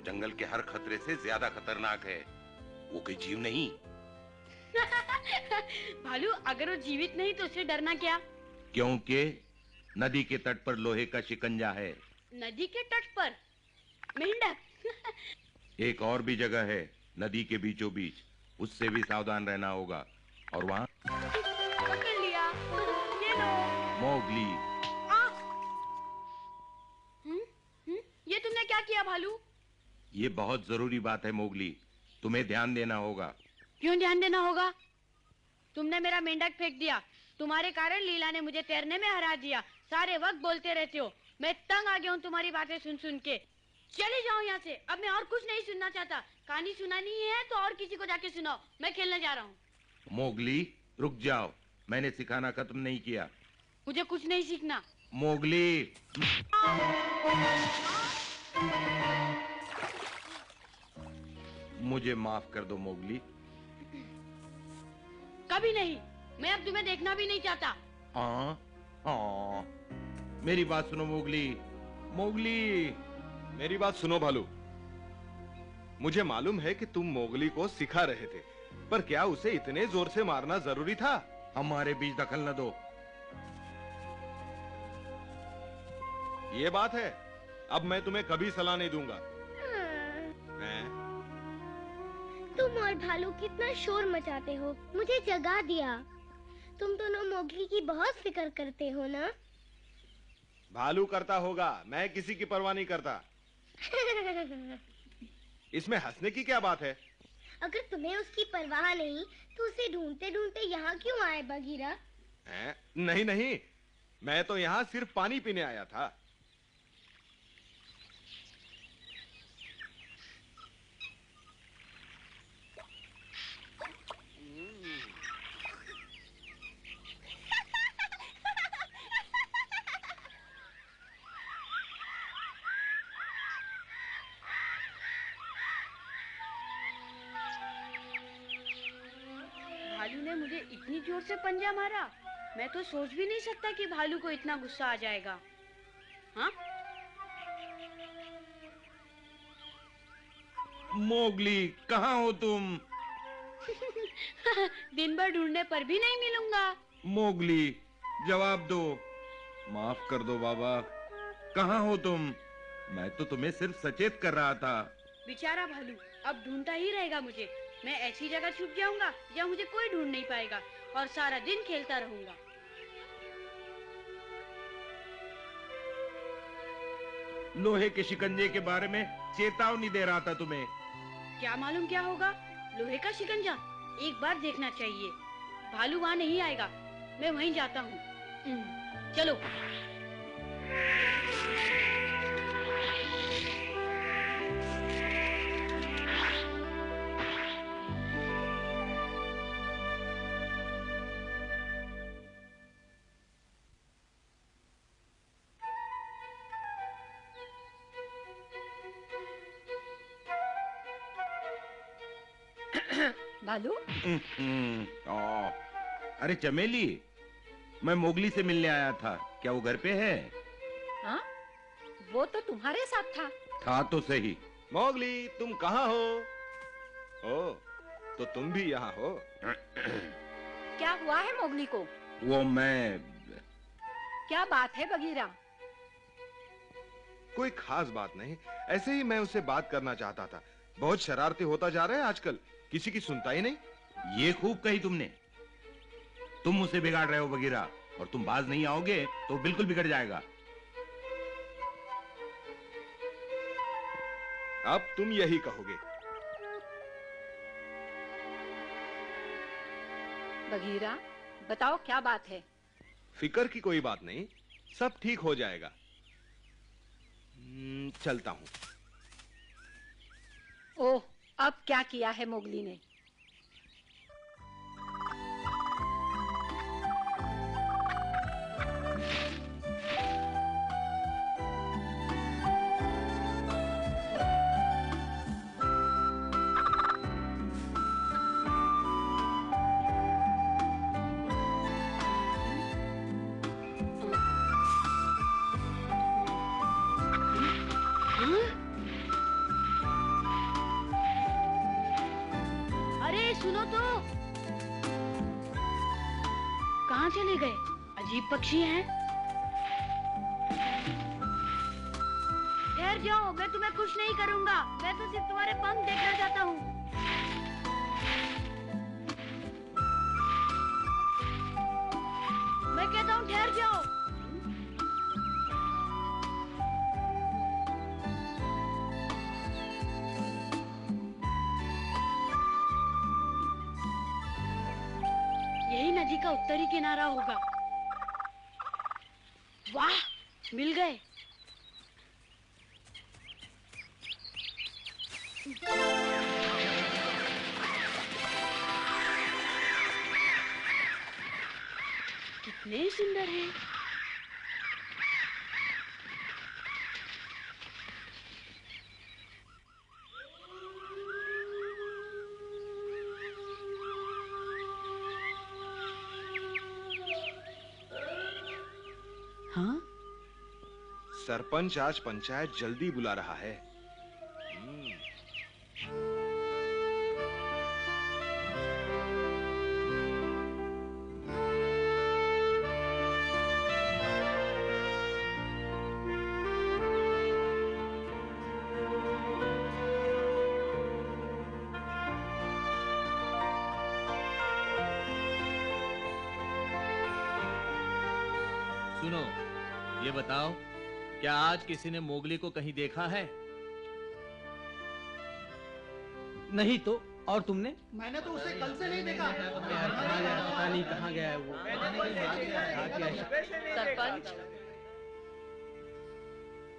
जंगल के हर खतरे से ज्यादा खतरनाक है। वो कोई जीव नहीं। भालू अगर वो जीवित नहीं तो उससे डरना क्या? क्योंकि नदी के तट पर लोहे का शिकंजा है। नदी के तट पर मेंढक? एक और भी जगह है नदी के बीचों बीच, उससे भी सावधान रहना होगा। और वहाँ पकड़ लिया। ये लो। मोगली। ये तुमने क्या किया भालू? ये बहुत जरूरी बात है मोगली, तुम्हें ध्यान देना होगा। क्यों ध्यान देना होगा? तुमने मेरा मेंढक फेंक दिया। तुम्हारे कारण लीला ने मुझे तैरने में हरा दिया। सारे वक्त बोलते रहते हो। मैं तंग आ गया हूँ तुम्हारी बातें सुन सुन के। चले जाओ यहाँ से। अब मैं और कुछ नहीं सुनना चाहता। कहानी सुनानी है तो और किसी को जाके सुनाओ। मैं खेलने जा रहा हूँ। मोगली रुक जाओ, मैंने सिखाना खत्म नहीं किया। मुझे कुछ नहीं सीखना। मोगली। मुझे माफ कर दो मोगली। कभी नहीं। मैं अब तुम्हें देखना भी नहीं चाहता। हाँ हाँ, मेरी बात सुनो मोगली। मोगली मेरी बात सुनो भालू। मुझे मालूम है कि तुम मोगली को सिखा रहे थे, पर क्या उसे इतने जोर से मारना जरूरी था? हमारे बीच दखल न दो। ये बात है। अब मैं तुम्हें कभी सलाह नहीं दूंगा। तुम और भालू कितना शोर मचाते हो, मुझे जगा दिया। तुम दोनों मोगली की बहुत फिक्र करते हो ना? भालू करता होगा, मैं किसी की परवाह नहीं करता। इसमें हंसने की क्या बात है? अगर तुम्हें उसकी परवाह नहीं तो उसे ढूंढते ढूंढते यहाँ क्यों आए बगीरा? नहीं नहीं, मैं तो यहाँ सिर्फ पानी पीने आया था। भालू ने मुझे इतनी जोर से पंजा मारा। मैं तो सोच भी नहीं सकता कि भालू को इतना गुस्सा आ जाएगा। हाँ? मोगली कहाँ हो तुम? दिन भर ढूंढने पर भी नहीं मिलूंगा। मोगली जवाब दो। माफ कर दो बाबा, कहाँ हो तुम? मैं तो तुम्हें सिर्फ सचेत कर रहा था। बेचारा भालू अब ढूंढता ही रहेगा मुझे। मैं ऐसी जगह छुप जाऊंगा जहाँ मुझे कोई ढूंढ नहीं पाएगा और सारा दिन खेलता रहूंगा। लोहे के शिकंजे के बारे में चेतावनी दे रहा था तुम्हें। क्या मालूम क्या होगा? लोहे का शिकंजा एक बार देखना चाहिए। भालू वहाँ नहीं आएगा, मैं वहीं जाता हूँ। चलो। भालू? अरे चमेली, मैं मोगली से मिलने आया था। क्या वो घर पे है? हाँ, वो तो तुम्हारे साथ था तो सही। मोगली तुम कहाँ हो? ओ, तो तुम भी यहाँ हो? क्या हुआ है मोगली को? वो मैं... क्या बात है बगीरा? कोई खास बात नहीं, ऐसे ही मैं उससे बात करना चाहता था। बहुत शरारती होता जा रहा है आजकल, किसी की सुनता ही नहीं। ये खूब कही तुमने। तुम उसे बिगाड़ रहे हो बगीरा, और तुम बाज नहीं आओगे तो बिल्कुल बिगड़ जाएगा। अब तुम यही कहोगे। बगीरा बताओ क्या बात है? फिकर की कोई बात नहीं, सब ठीक हो जाएगा। चलता हूं। ओह, अब क्या किया है मोगली ने? सुनो तो, कहाँ चले गए? अजीब पक्षी हैं। ठहर जाओ, मैं तुम्हें कुछ नहीं करूँगा। मैं तो सिर्फ तुम्हारे पंख देखना चाहता हूँ। मैं कहता हूँ ठहर जाओ। यही नदी का उत्तरी किनारा होगा। वाह, मिल गए। कितने सुंदर हैं। हाँ? सरपंच आज पंचायत जल्दी बुला रहा है। सुनो, ये बताओ, क्या आज किसी ने मोगली को कहीं देखा है? नहीं तो, और तुमने? मैंने तो उसे कल से नहीं देखा। यार कहाँ गया, पता नहीं कहाँ गया है वो। सरपंच,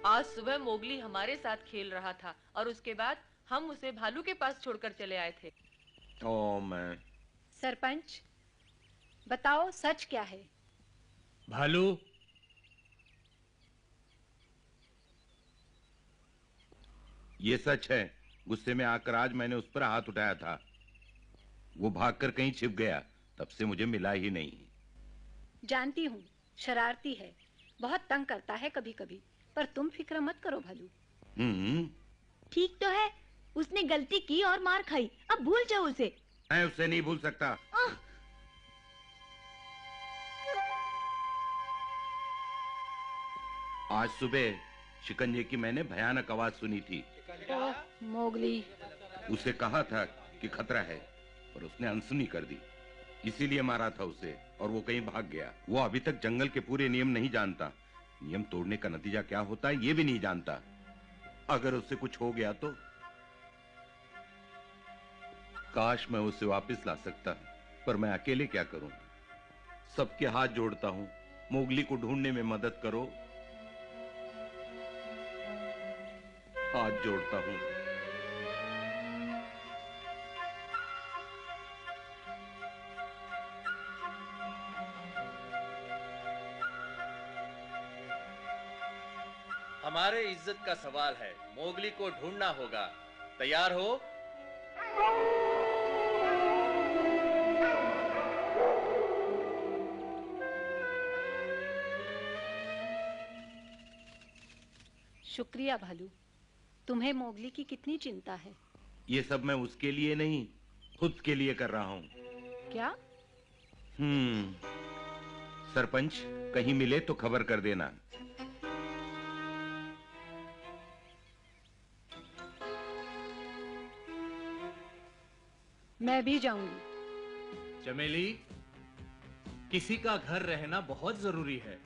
आज सुबह मोगली हमारे साथ खेल रहा था और उसके बाद हम उसे भालू के पास छोड़कर चले आए थे। ओ मैं सरपंच, बताओ सच क्या है? भालू, ये सच है। गुस्से में आकर आज मैंने उस पर हाथ उठाया था। वो भागकर कहीं छिप गया, तब से मुझे मिला ही नहीं। जानती हूँ, शरारती है, बहुत तंग करता है कभी कभी, पर तुम फिक्र मत करो भालू। ठीक तो है, उसने गलती की और मार खाई, अब भूल जाओ उसे। मैं उसे नहीं भूल सकता। आज सुबह शिकंजे की मैंने भयानक आवाज सुनी थी। ओह, मोगली। उसे कहा था कि खतरा है, पर उसने अनसुनी कर दी, इसीलिए मारा था उसे और वो कहीं भाग गया। वो अभी तक जंगल के पूरे नियम नहीं जानता। नियम तोड़ने का नतीजा क्या होता है ये भी नहीं जानता। अगर उससे कुछ हो गया तो काश मैं उसे वापस ला सकता, पर मैं अकेले क्या करूं? सबके हाथ जोड़ता हूं, मोगली को ढूंढने में मदद करो। हाथ जोड़ता हूं। हमारे इज्जत का सवाल है, मोगली को ढूंढना होगा। तैयार हो? शुक्रिया भालू, तुम्हें मोगली की कितनी चिंता है। ये सब मैं उसके लिए नहीं, खुद के लिए कर रहा हूं। क्या? सरपंच, कहीं मिले तो खबर कर देना। मैं भी जाऊंगी। चमेली, किसी का घर रहना बहुत जरूरी है।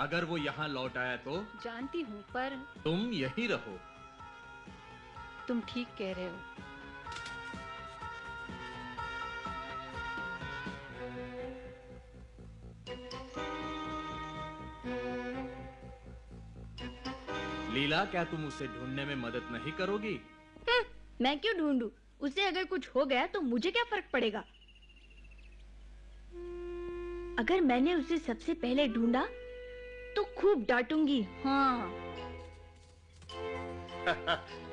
अगर वो यहाँ लौट आया तो? जानती हूँ, पर तुम यहीं रहो। तुम ठीक कह रहे हो। लीला, क्या तुम उसे ढूंढने में मदद नहीं करोगी? मैं क्यों ढूंढूं? उसे अगर कुछ हो गया तो मुझे क्या फर्क पड़ेगा? अगर मैंने उसे सबसे पहले ढूंढा तो खूब डांटूंगी। हाँ।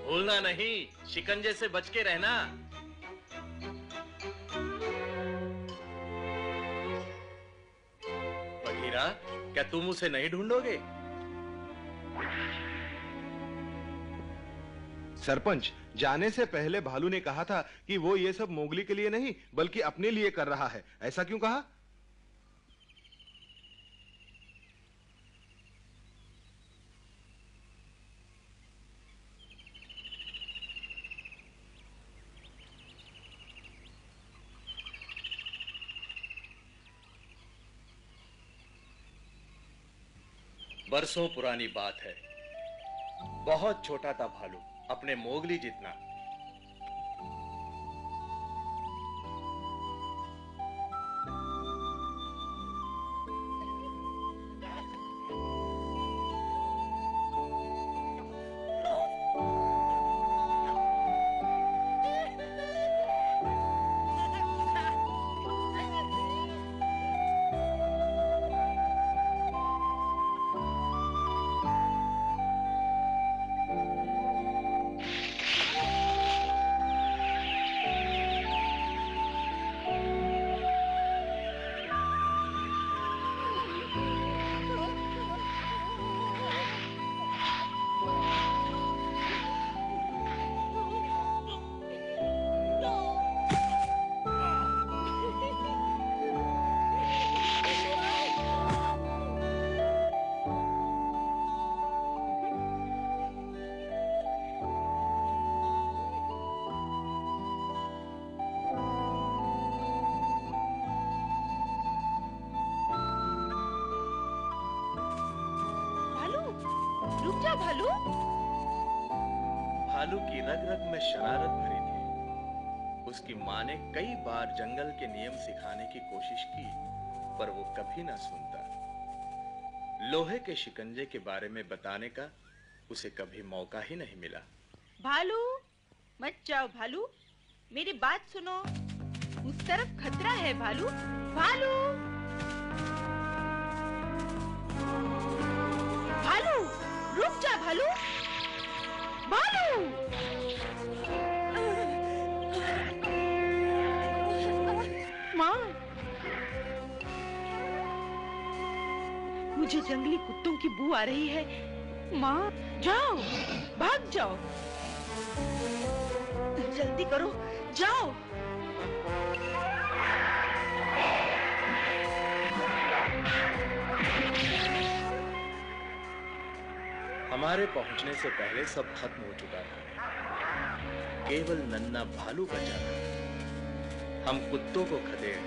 भूलना नहीं, शिकंजे से बच के रहना। बघीरा, क्या तुम उसे नहीं ढूंढोगे? सरपंच, जाने से पहले भालू ने कहा था कि वो ये सब मोगली के लिए नहीं बल्कि अपने लिए कर रहा है। ऐसा क्यों कहा? बरसों पुरानी बात है। बहुत छोटा था भालू, अपने मोगली जितना। रुक जा भालू। भालू की रग रग में शरारत भरी थी। उसकी माँ ने कई बार जंगल के नियम सिखाने की कोशिश की, पर वो कभी ना सुनता। लोहे के शिकंजे के बारे में बताने का उसे कभी मौका ही नहीं मिला। भालू मत जाओ भालू, मेरी बात सुनो। उस तरफ खतरा है भालू। भालू भालू रुक जा भालू। भालू माँ, मुझे जंगली कुत्तों की बू आ रही है। माँ जाओ, भाग जाओ, जल्दी करो, जाओ। हमारे पहुंचने से पहले सब खत्म हो चुका था। केवल नन्हा भालू बचा था। हम कुत्तों को खदेड़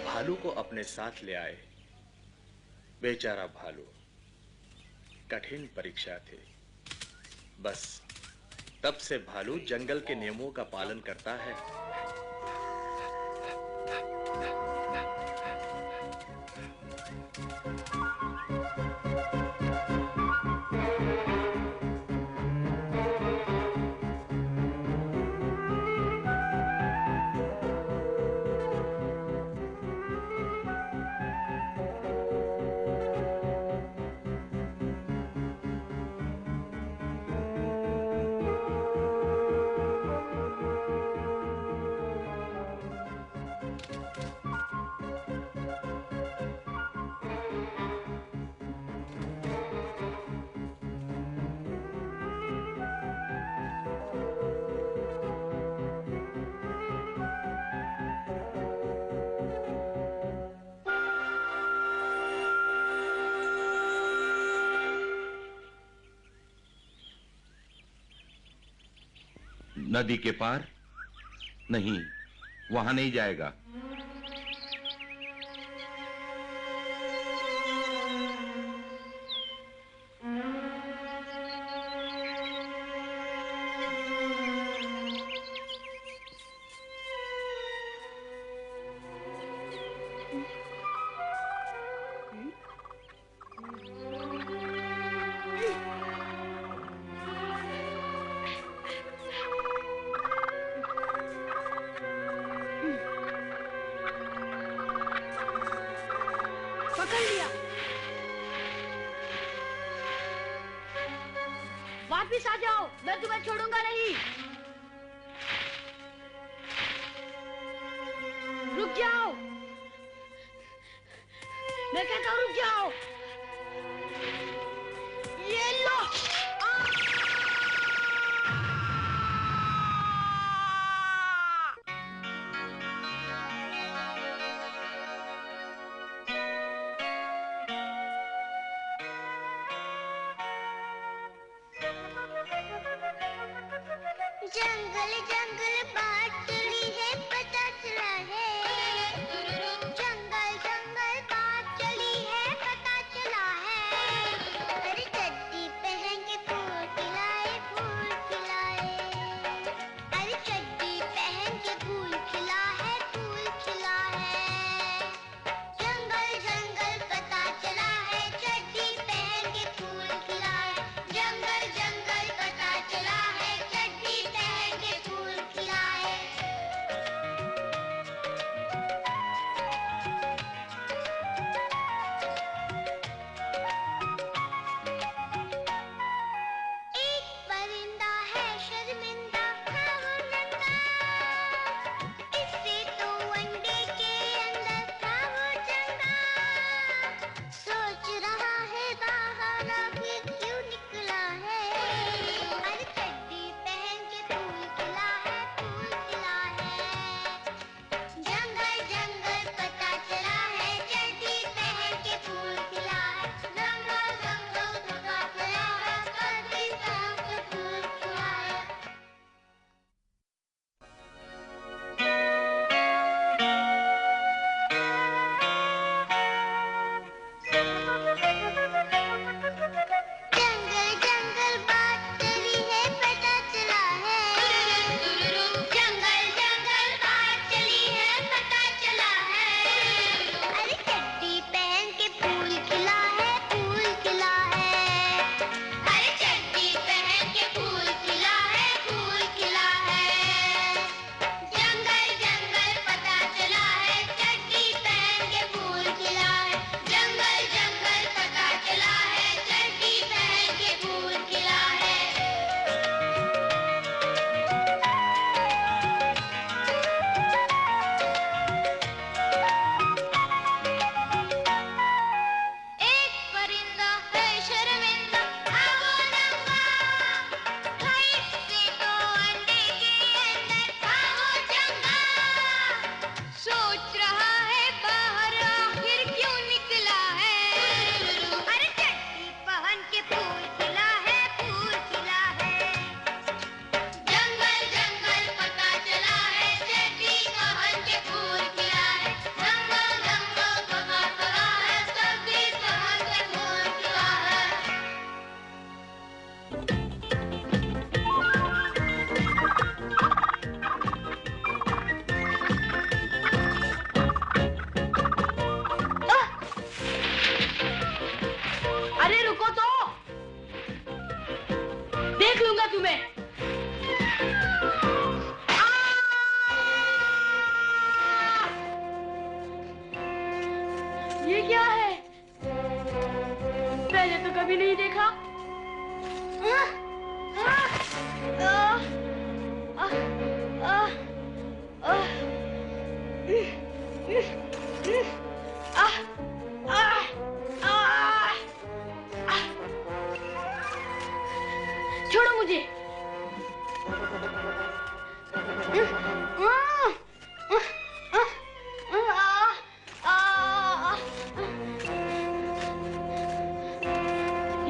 भालू को अपने साथ ले आए। बेचारा भालू, कठिन परीक्षा थी। बस तब से भालू जंगल के नियमों का पालन करता है। नदी के पार? नहीं, वहां नहीं जाएगा। पकड़ लिया। वापिस आ जाओ, मैं तुम्हें छोड़ूंगा नहीं। रुक जाओ, मैं कहता हूँ रुक जाओ। ये लो।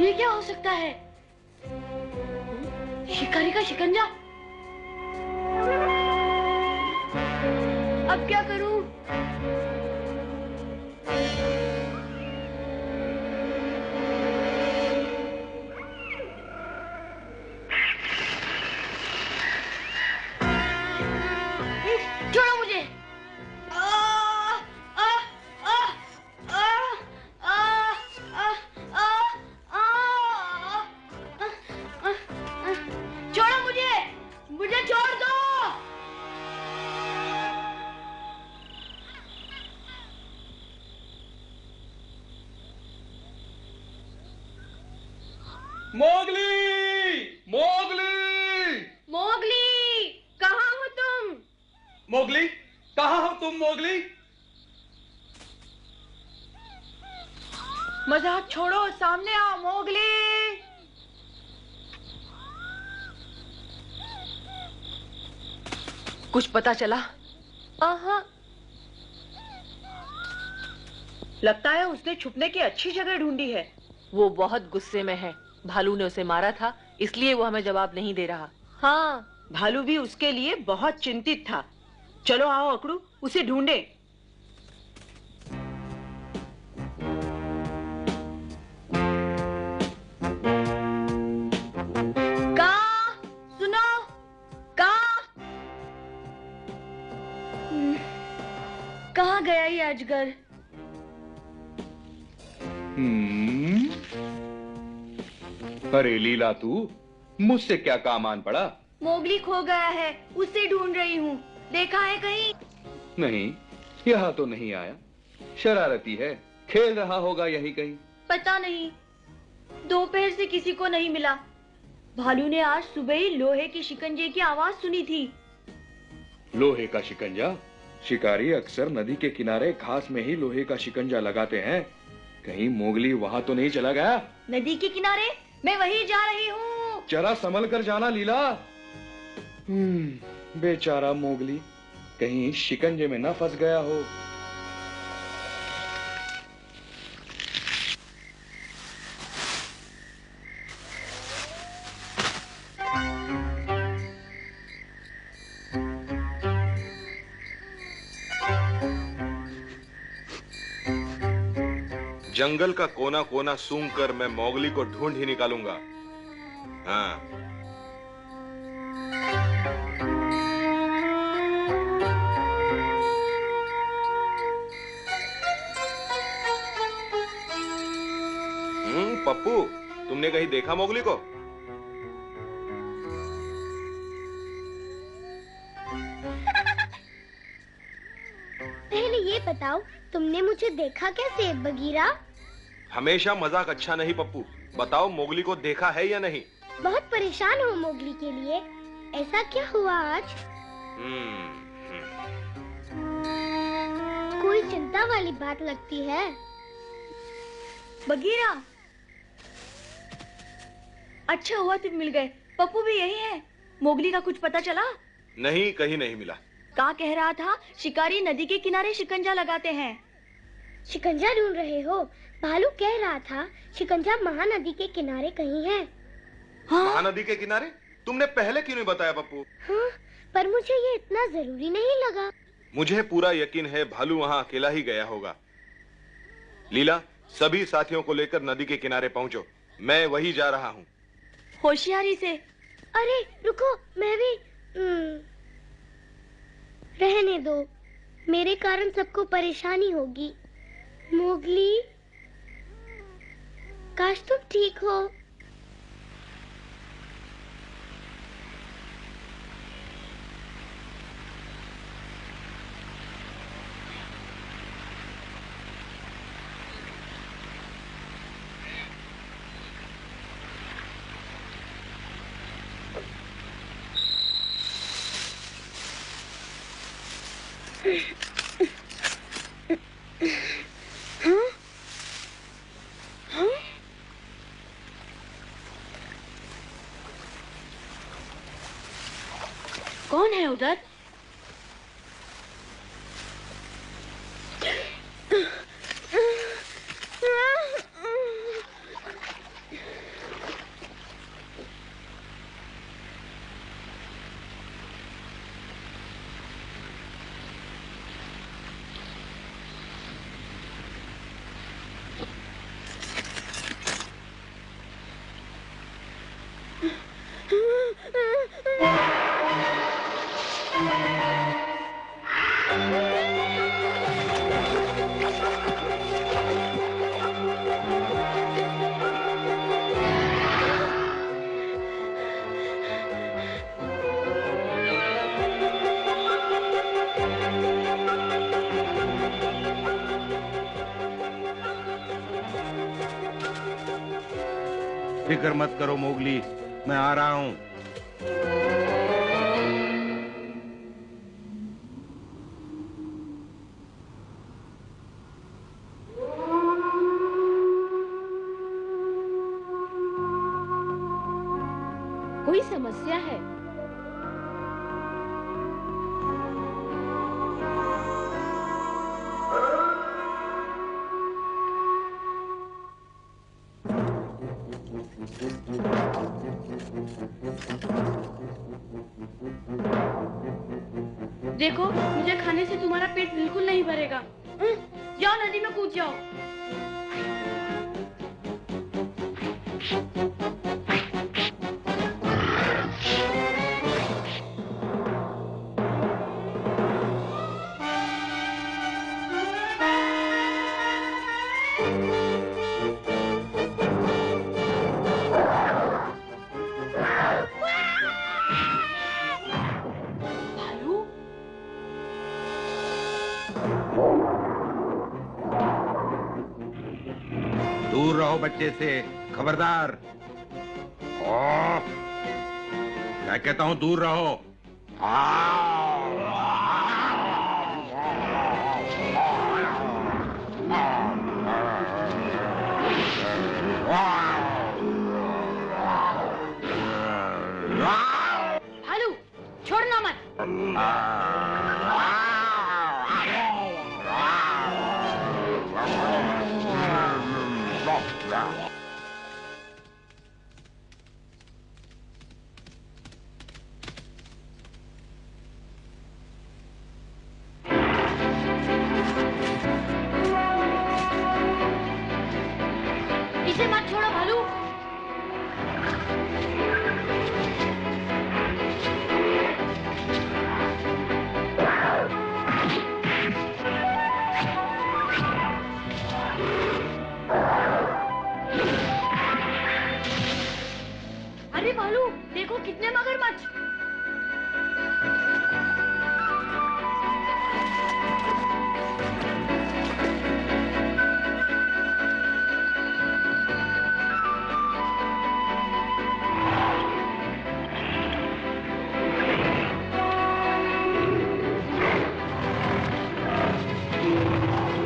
ये क्या हो सकता है? शिकारी का शिकंजा? अब क्या करूं? छोड़ो मुझे। छोड़ो मुझे, मुझे छोड़ दो। मोगली! मोगली! मोगली, कहाँ हो तुम? मोगली, कहाँ हो तुम मोगली? मजाक छोड़ो, सामने आओ मोगली। कुछ पता चला? लगता है उसने छुपने की अच्छी जगह ढूंढी है। वो बहुत गुस्से में है। भालू ने उसे मारा था, इसलिए वो हमें जवाब नहीं दे रहा। हाँ, भालू भी उसके लिए बहुत चिंतित था। चलो आओ अकड़ू, उसे ढूंढे। सुनो, कहाँ गया ये अजगर? अरे लीला, तू मुझसे क्या काम आन पड़ा? मोगली खो गया है, उसे ढूंढ रही हूँ। देखा है कहीं? नहीं, यहाँ तो नहीं आया। शरारती है, खेल रहा होगा यहीं कहीं। पता नहीं, दोपहर से किसी को नहीं मिला। भालू ने आज सुबह ही लोहे के शिकंजे की आवाज सुनी थी। लोहे का शिकंजा? शिकारी अक्सर नदी के किनारे घास में ही लोहे का शिकंजा लगाते हैं। कहीं मोगली वहाँ तो नहीं चला गया? नदी के किनारे? मैं वहीं जा रही हूँ। जरा संभल कर जाना लीला। बेचारा मोगली, कहीं शिकंजे में न फंस गया हो। जंगल का कोना कोना सूंघ कर मैं मोगली को ढूंढ ही निकालूंगा। हाँ। पप्पू, तुमने कहीं देखा मोगली को? पहले ये बताओ, तुमने मुझे देखा कैसे बगीरा? हमेशा मजाक अच्छा नहीं पप्पू। बताओ, मोगली को देखा है या नहीं? बहुत परेशान हो मोगली के लिए। ऐसा क्या हुआ आज? कोई चिंता वाली बात लगती है। बगीरा, अच्छा हुआ तुम मिल गए। पप्पू भी यही है। मोगली का कुछ पता चला? नहीं, कहीं नहीं मिला। का कह रहा था शिकारी नदी के किनारे शिकंजा लगाते हैं। शिकंजा ढूंढ रहे हो? भालू कह रहा था शिकंजा महानदी के किनारे कहीं है। हाँ? महानदी के किनारे? तुमने पहले क्यों नहीं बताया पप्पू? हाँ, पर मुझे ये इतना जरूरी नहीं लगा। मुझे पूरा यकीन है भालू वहाँ अकेला ही गया होगा। लीला, सभी साथियों को लेकर नदी के किनारे पहुँचो। मैं वही जा रहा हूँ। होशियारी से। अरे रुको, मैं भी। रहने दो, मेरे कारण सबको परेशानी होगी। मोगली, काश तुम ठीक हो। कौन है उधर? फिक्र मत करो मोगली, मैं आ रहा हूँ। कोई समस्या है? देखो, मुझे खाने से तुम्हारा पेट बिल्कुल नहीं भरेगा। जाओ नदी में कूद जाओ। दूर रहो बच्चे से, खबरदार। मैं कहता हूं दूर रहो। भालू, छोड़ना मत। इसे मत छोड़ो भालू। अरे भालू, देखो कितने मगरमच्छ।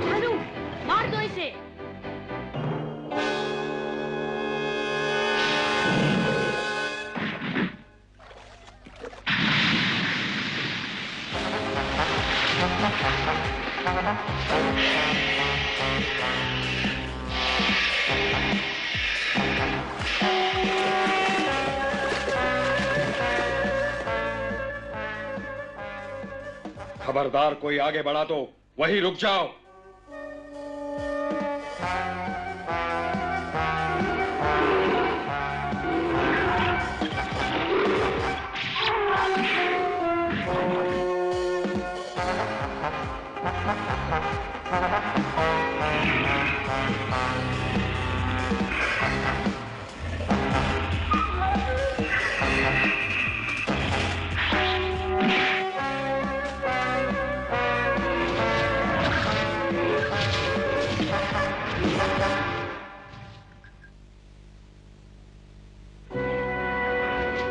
भालू, मार दो इसे। खबरदार, कोई आगे बढ़ा तो वहीं रुक जाओ।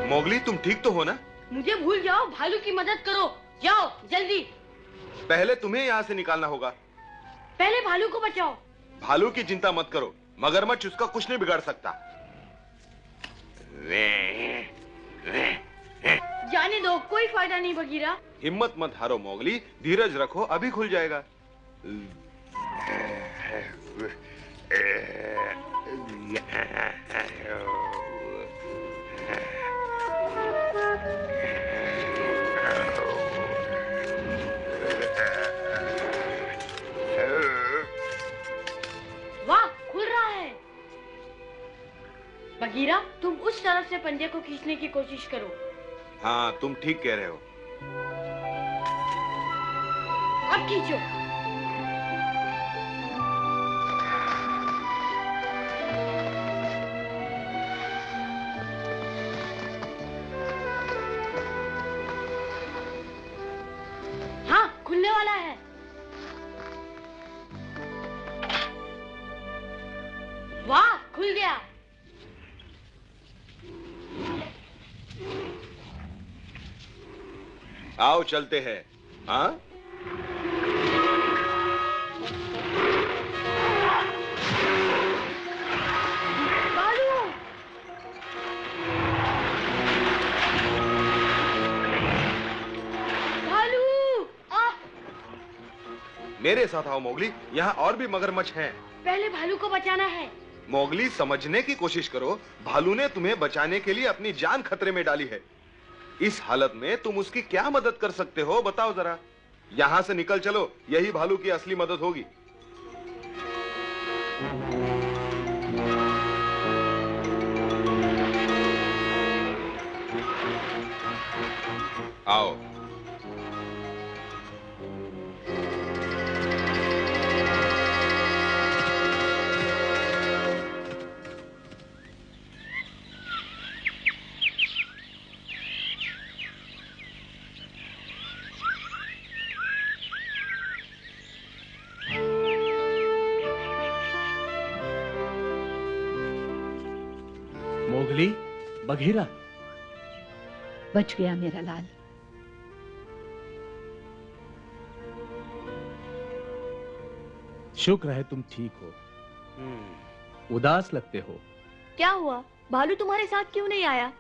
मोगली, तुम ठीक तो हो ना? मुझे भूल जाओ, भालू की मदद करो। जाओ जल्दी। पहले तुम्हें यहाँ से निकालना होगा। पहले भालू को बचाओ। भालू की चिंता मत करो, मगरमच्छ उसका कुछ नहीं बिगाड़ सकता। जाने दो, कोई फायदा नहीं बगीरा। हिम्मत मत हारो मोगली, धीरज रखो, अभी खुल जाएगा। वाह, खुल रहा है। बगीरा, तुम उस तरफ से पंजे को खींचने की कोशिश करो। हाँ, तुम ठीक कह रहे हो। अब खींचो। हाँ, खुलने वाला है। वाह, खुल गया। आओ चलते हैं। हाँ, भालू। भालू, मेरे साथ आओ मोगली, यहाँ और भी मगरमच्छ हैं। पहले भालू को बचाना है। मोगली, समझने की कोशिश करो, भालू ने तुम्हें बचाने के लिए अपनी जान खतरे में डाली है। इस हालत में तुम उसकी क्या मदद कर सकते हो बताओ जरा। यहां से निकल चलो, यही भालू की असली मदद होगी। आओ। मोगली, बघीरा, बच गया मेरा लाल। शुक्र है तुम ठीक हो। उदास लगते हो। क्या हुआ? भालू तुम्हारे साथ क्यों नहीं आया?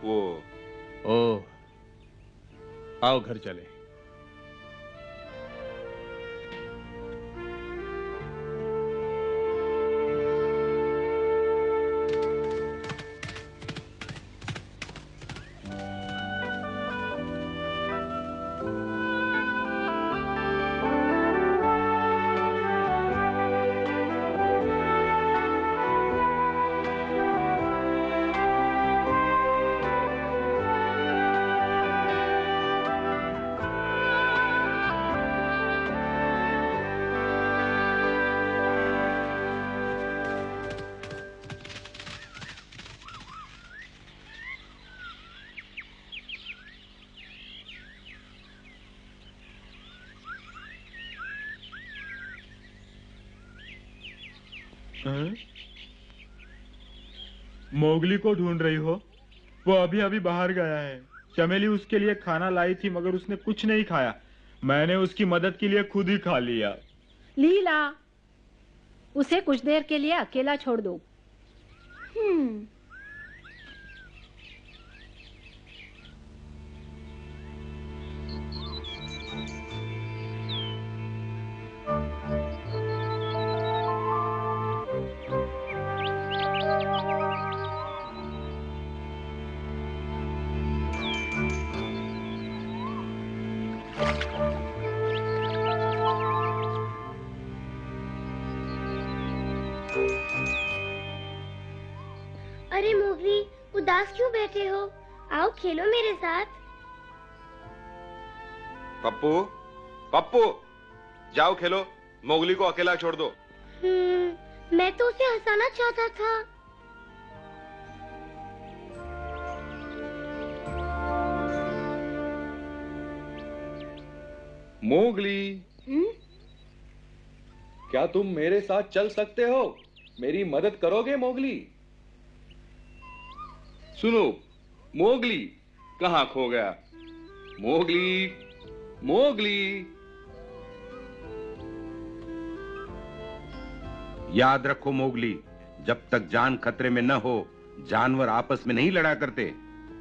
वो ओह, आओ घर चले। मोगली को ढूंढ रही हो? वो अभी अभी बाहर गया है। चमेली उसके लिए खाना लाई थी मगर उसने कुछ नहीं खाया। मैंने उसकी मदद के लिए खुद ही खा लिया। लीला, उसे कुछ देर के लिए अकेला छोड़ दो। अरे मोगली, उदास क्यों बैठे हो? आओ खेलो मेरे साथ। पप्पू, पप्पू, जाओ खेलो, मोगली को अकेला छोड़ दो। मैं तो उसे हंसाना चाहता था। मोगली, क्या तुम मेरे साथ चल सकते हो? मेरी मदद करोगे मोगली? सुनो, मोगली कहाँ खो गया? Mowgli, Mowgli. याद रखो मोगली, जब तक जान खतरे में न हो, जानवर आपस में नहीं लड़ा करते,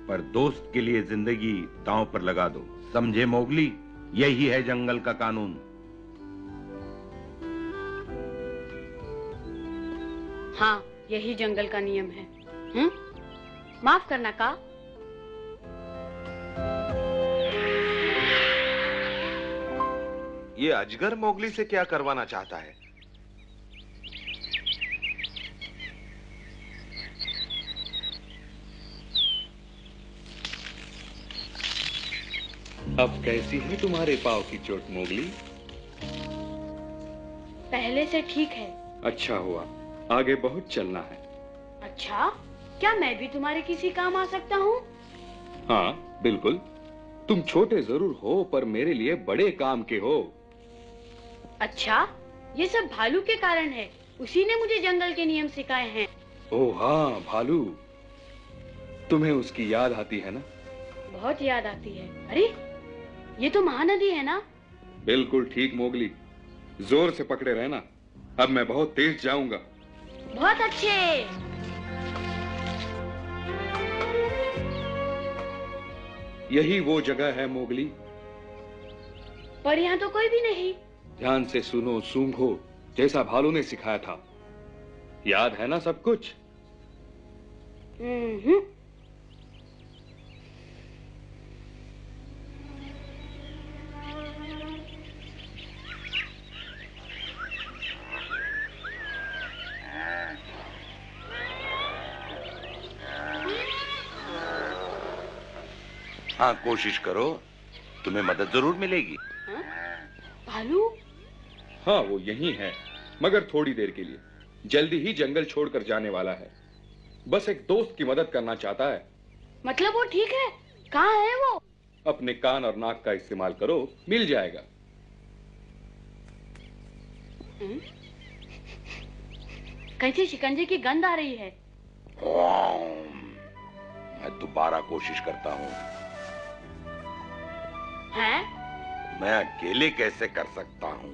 पर दोस्त के लिए जिंदगी दांव पर लगा दो। समझे मोगली? यही है जंगल का कानून। हाँ, यही जंगल का नियम है। माफ करना का। ये अजगर मोगली से क्या करवाना चाहता है? अब कैसी है तुम्हारे पाँव की चोट मोगली? पहले से ठीक है। अच्छा हुआ, आगे बहुत चलना है। अच्छा, क्या मैं भी तुम्हारे किसी काम आ सकता हूँ? हाँ बिल्कुल, तुम छोटे जरूर हो पर मेरे लिए बड़े काम के हो। अच्छा, ये सब भालू के कारण है। उसी ने मुझे जंगल के नियम सिखाए हैं। ओह हाँ, भालू। तुम्हें उसकी याद आती है ना? बहुत याद आती है। अरे, ये तो महानदी है ना? बिल्कुल ठीक मोगली, जोर से पकड़े रहना। अब मैं बहुत तेज जाऊंगा। बहुत अच्छे। यही वो जगह है मोगली। पर यहाँ तो कोई भी नहीं। ध्यान से सुनो, सूंघो, जैसा भालू ने सिखाया था। याद है ना सब कुछ? हाँ, कोशिश करो, तुम्हें मदद जरूर मिलेगी। भालू? हाँ, वो यही है, मगर थोड़ी देर के लिए। जल्दी ही जंगल छोड़कर जाने वाला है। बस एक दोस्त की मदद करना चाहता है। मतलब वो ठीक है? कहाँ है वो? अपने कान और नाक का इस्तेमाल करो, मिल जाएगा। कैसे शिकंजे की गंध आ रही है। मैं दोबारा कोशिश करता हूँ। हैं? मैं अकेले कैसे कर सकता हूँ?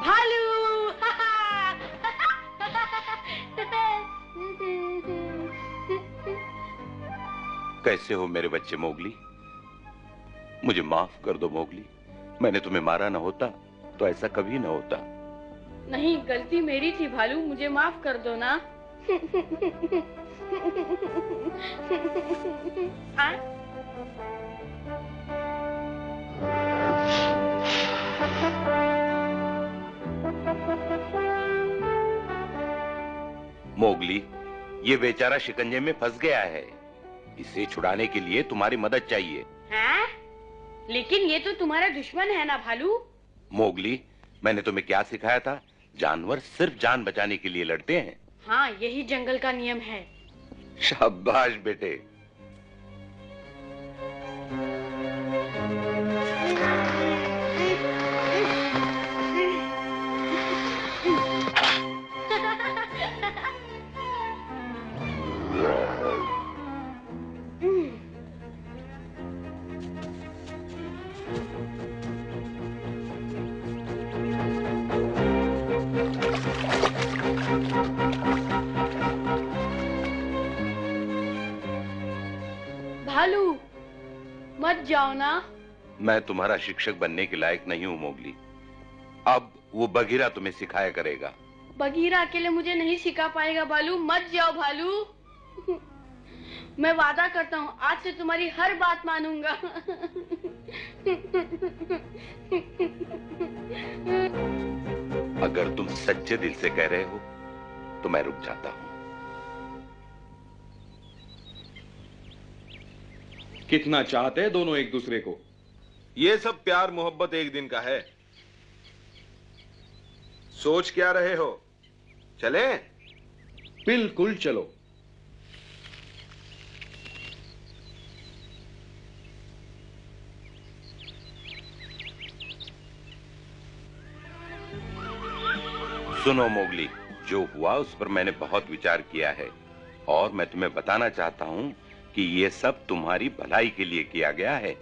भालू! कैसे हो मेरे बच्चे मोगली? मुझे माफ कर दो मोगली। मैंने तुम्हें मारा न होता तो ऐसा कभी न होता। नहीं, गलती मेरी थी भालू, मुझे माफ कर दो ना। मोगली, ये बेचारा शिकंजे में फंस गया है। इसे छुड़ाने के लिए तुम्हारी मदद चाहिए। हैं? लेकिन ये तो तुम्हारा दुश्मन है ना भालू। मोगली, मैंने तुम्हें क्या सिखाया था? जानवर सिर्फ जान बचाने के लिए लड़ते हैं। हाँ, यही जंगल का नियम है। शाबाश बेटे। भालू, मत जाओ ना। मैं तुम्हारा शिक्षक बनने के लायक नहीं हूँ मोगली। अब वो बगीरा तुम्हें सिखाया करेगा। बगीरा अकेले मुझे नहीं सिखा पाएगा भालू, मत जाओ भालू। मैं वादा करता हूँ, आज से तुम्हारी हर बात मानूंगा। अगर तुम सच्चे दिल से कह रहे हो तो मैं रुक जाता हूँ। कितना चाहते हैं दोनों एक दूसरे को? ये सब प्यार मोहब्बत एक दिन का है। सोच क्या रहे हो? चले? बिल्कुल चलो। सुनो मोगली, जो हुआ उस पर मैंने बहुत विचार किया है और मैं तुम्हें बताना चाहता हूँ कि ये सब तुम्हारी भलाई के लिए किया गया है।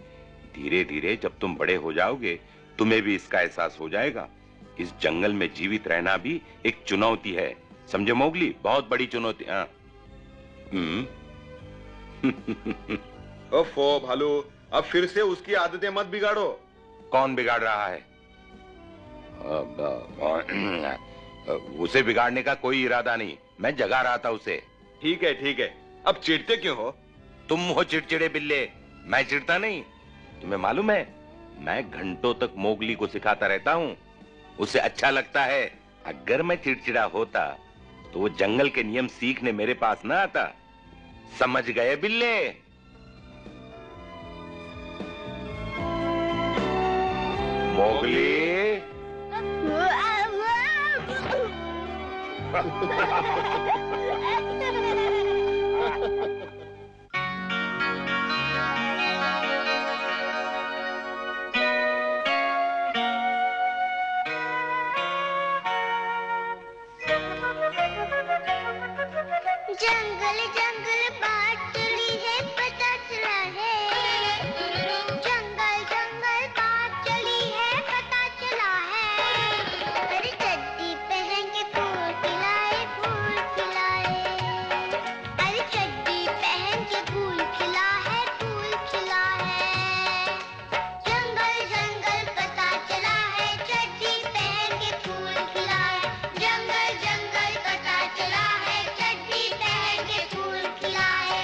धीरे धीरे जब तुम बड़े हो जाओगे तुम्हें भी इसका एहसास हो जाएगा। इस जंगल में जीवित रहना भी एक चुनौती है, समझे मोगली? बहुत बड़ी चुनौती। ओफो भालू, अब फिर से उसकी आदतें मत बिगाड़ो। कौन बिगाड़ रहा है? उसे बिगाड़ने का कोई इरादा नहीं, मैं जगा रहा था उसे। ठीक है ठीक है, अब चिढ़ते क्यों हो? तुम हो चिड़चिड़े बिल्ले, मैं चिढ़ता नहीं। तुम्हें मालूम है, मैं घंटों तक मोगली को सिखाता रहता हूँ, उसे अच्छा लगता है। अगर मैं चिड़चिड़ा होता तो वो जंगल के नियम सीखने मेरे पास ना आता। समझ गए बिल्ले? मोगली। जंगल जंगल बात चली है, पता चला है। जंगल जंगल बात चली है, पता चला है। अरे चड्डी पहन के फूल खिलाए, फूल खिलाए। अरे चड्डी पहन के फूल खिला है, फूल खिला है। जंगल जंगल पता चला है, चड्डी पहन के फूल खिलाए। जंगल जंगल पता चला है, चड्डी पहन के फूल खिलाए।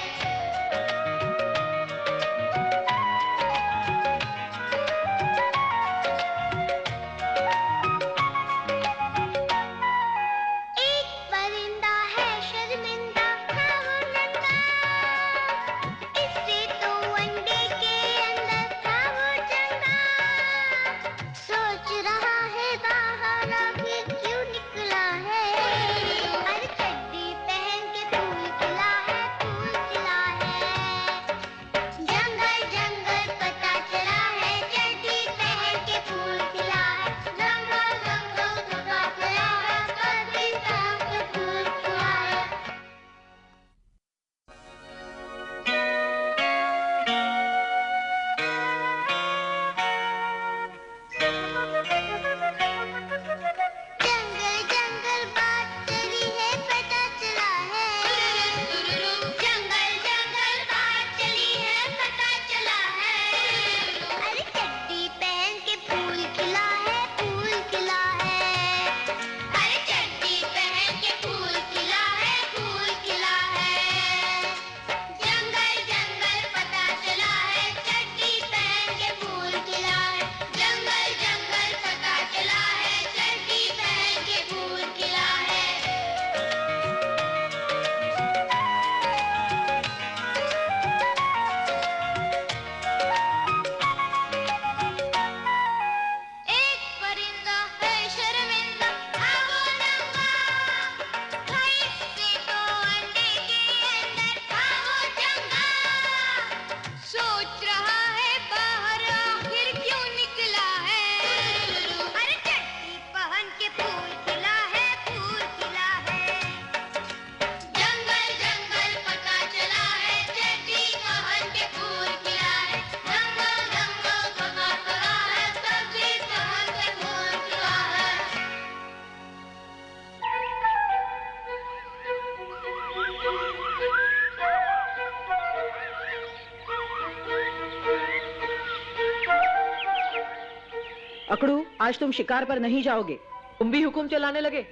अकड़ू, आज तुम शिकार पर नहीं जाओगे। तुम भी हुक्म चलाने लगे।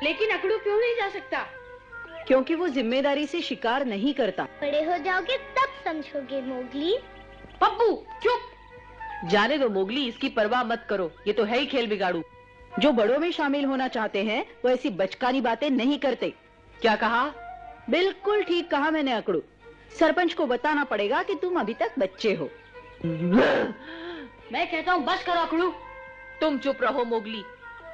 लेकिन अकड़ू क्यों नहीं जा सकता? क्योंकि वो जिम्मेदारी से शिकार नहीं करता। बड़े हो जाओगे तब समझोगे मोगली। पप्पू चुप। जाने दो मोगली, इसकी परवाह मत करो, ये तो है ही खेल बिगाड़ू। जो बड़ों में शामिल होना चाहते हैं वो ऐसी बचकानी बातें नहीं करते। क्या कहा? बिल्कुल ठीक कहा मैंने अकड़ू। सरपंच को बताना पड़ेगा कि तुम अभी तक बच्चे हो। मैं कहता हूँ बस करो अकड़ू। तुम चुप रहो मोगली,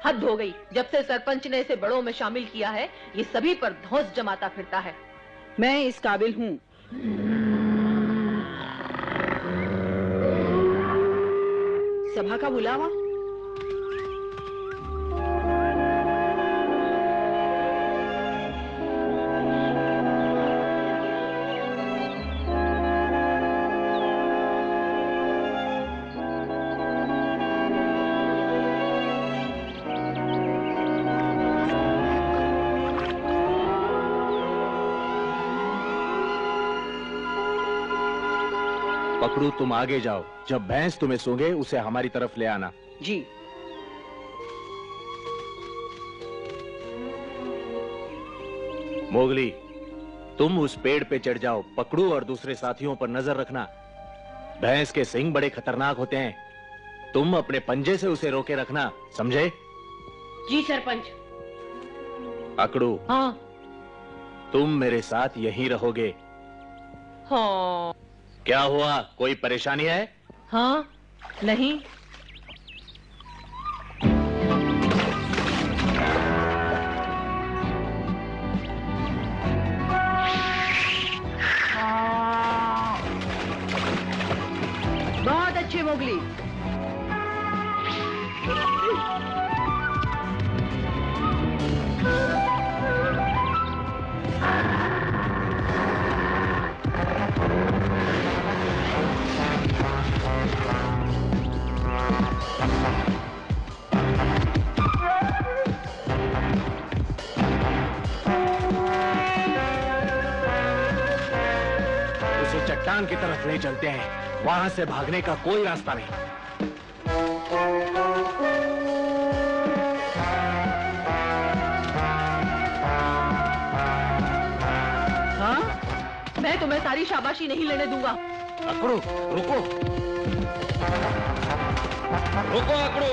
हद हो गई। जब से सरपंच ने इसे बड़ों में शामिल किया है, ये सभी पर धौंस जमाता फिरता है। मैं इस काबिल हूँ। सभा का बुलावा। पकड़ू, तुम आगे जाओ। जब भैंस तुम्हें सूंघे उसे हमारी तरफ ले आना। जी। मोगली, तुम उस पेड़ पे चढ़ जाओ। पकड़ू और दूसरे साथियों पर नजर रखना। भैंस के सींग बड़े खतरनाक होते हैं, तुम अपने पंजे से उसे रोके रखना, समझे? जी सरपंच। अकड़ू, हाँ। तुम मेरे साथ यहीं रहोगे। हाँ। क्या हुआ, कोई परेशानी है? हाँ, नहीं। बहुत अच्छे मोगली। चट्टान की तरफ ले चलते हैं, वहां से भागने का कोई रास्ता नहीं। हाँ? मैं तुम्हें सारी शाबाशी नहीं लेने दूंगा। अकड़ू, रुको। रुको अकड़ू।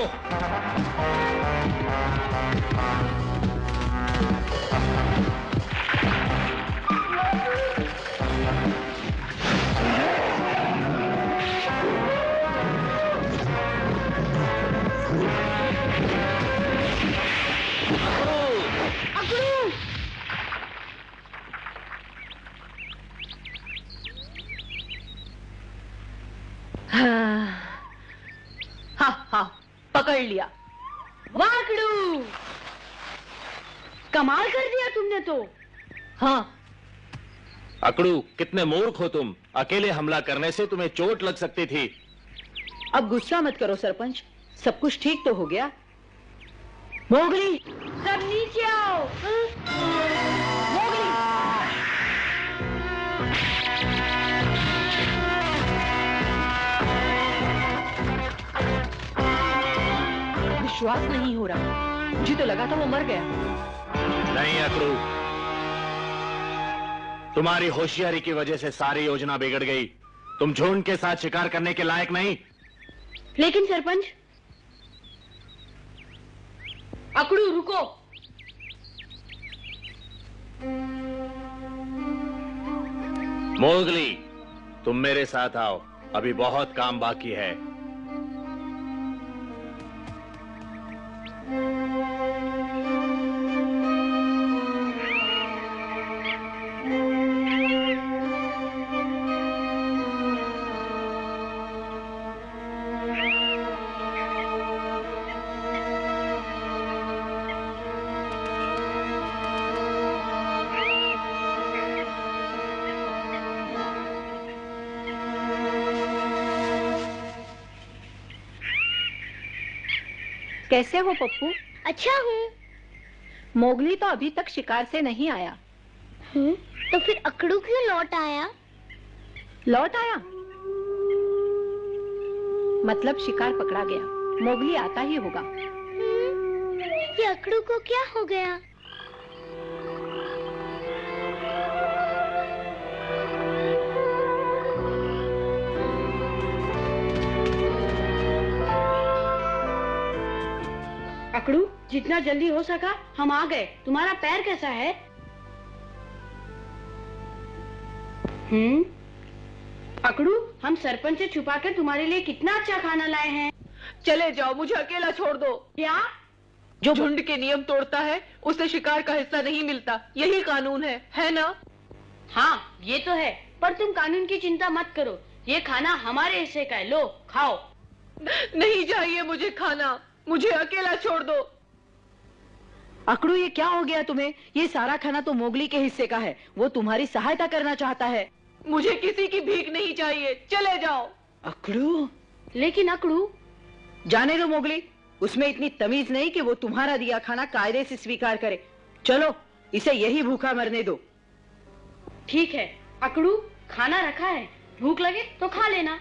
हाँ, पकड़ लिया। वाकड़ू, कमाल कर दिया तुमने तो। हाँ। अकड़ू, कितने मूर्ख हो तुम। अकेले हमला करने से तुम्हें चोट लग सकती थी। अब गुस्सा मत करो सरपंच, सब कुछ ठीक तो हो गया। मोगली, सब नीचे आओ। मोगली। विश्वास नहीं हो रहा, मुझे तो लगा था वो मर गया। नहीं अकड़ू, तुम्हारी होशियारी की वजह से सारी योजना बिगड़ गई। तुम झुंड के साथ शिकार करने के लायक नहीं। लेकिन सरपंच। अकड़ू रुको। मोगली, तुम मेरे साथ आओ, अभी बहुत काम बाकी है। कैसे हो पप्पू? अच्छा हूँ। मोगली तो अभी तक शिकार से नहीं आया। तो फिर अकड़ू क्यों लौट आया? लौट आया मतलब शिकार पकड़ा गया। मोगली आता ही होगा। ये अकड़ू को क्या हो गया? अकड़ू, जितना जल्दी हो सका हम आ गए। तुम्हारा पैर कैसा है? अकड़ू, हम सरपंच से छुपा कर तुम्हारे लिए कितना अच्छा खाना लाए हैं। चले जाओ, मुझे अकेला छोड़ दो। क्या? जो झुंड के नियम तोड़ता है उसे शिकार का हिस्सा नहीं मिलता, यही कानून है ना? हाँ, ये तो है, पर तुम कानून की चिंता मत करो। ये खाना हमारे हिस्से का है, लो खाओ। नहीं चाहिए मुझे खाना, मुझे अकेला छोड़ दो। अकड़ू, ये क्या हो गया तुम्हें? ये सारा खाना तो मोगली के हिस्से का है, वो तुम्हारी सहायता करना चाहता है। मुझे किसी की भीख नहीं चाहिए, चले जाओ। अकड़ू, लेकिन अकड़ू। जाने दो मोगली, उसमें इतनी तमीज नहीं कि वो तुम्हारा दिया खाना कायदे से स्वीकार करे। चलो, इसे यही भूखा मरने दो। ठीक है अकड़ू, खाना रखा है, भूख लगे तो खा लेना।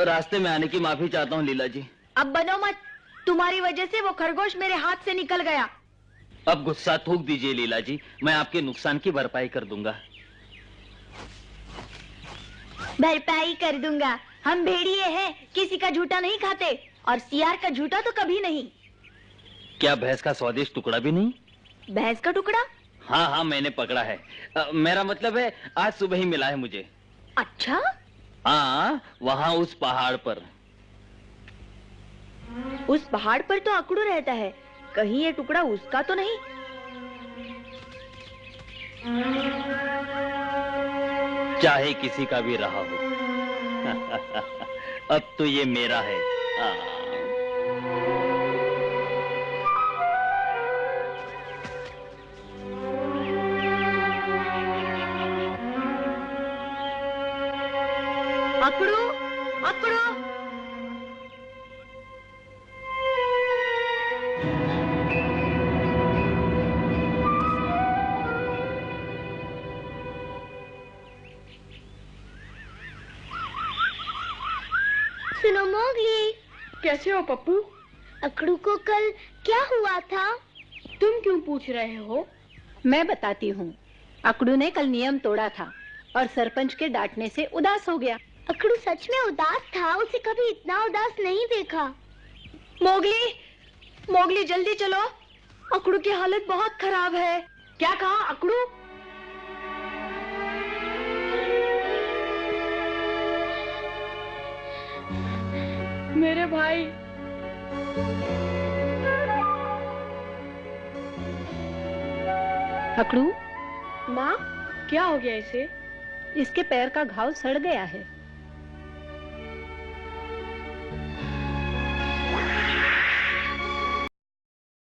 रास्ते में आने की माफी चाहता हूँ लीला जी। अब बनो मत, तुम्हारी वजह से वो खरगोश मेरे हाथ से निकल गया। अब गुस्सा थूक दीजिए लीला जी, मैं आपके नुकसान की भरपाई कर दूंगा। भरपाई कर दूंगा। हम भेड़िए हैं, किसी का झूठा नहीं खाते, और सियार का झूठा तो कभी नहीं। क्या भैंस का स्वादिष्ट टुकड़ा भी नहीं? भैंस का टुकड़ा? हाँ हाँ, मैंने पकड़ा है। मेरा मतलब है आज सुबह ही मिला है मुझे। अच्छा? हाँ, वहाँ उस पहाड़ पर। उस पहाड़ पर तो अकड़ू रहता है, कहीं ये टुकड़ा उसका तो नहीं? चाहे किसी का भी रहा हो अब तो ये मेरा है। अकड़ू, अकड़ू। सुनो मोगली। कैसे हो पप्पू? अकड़ू को कल क्या हुआ था? तुम क्यों पूछ रहे हो? मैं बताती हूँ। अकड़ू ने कल नियम तोड़ा था और सरपंच के डांटने से उदास हो गया। अकड़ू सच में उदास था, उसे कभी इतना उदास नहीं देखा। मोगली, मोगली जल्दी चलो, अकड़ू की हालत बहुत खराब है। क्या कहा अकड़ू? मेरे भाई। अकड़ू, माँ, क्या हो गया इसे? इसके पैर का घाव सड़ गया है।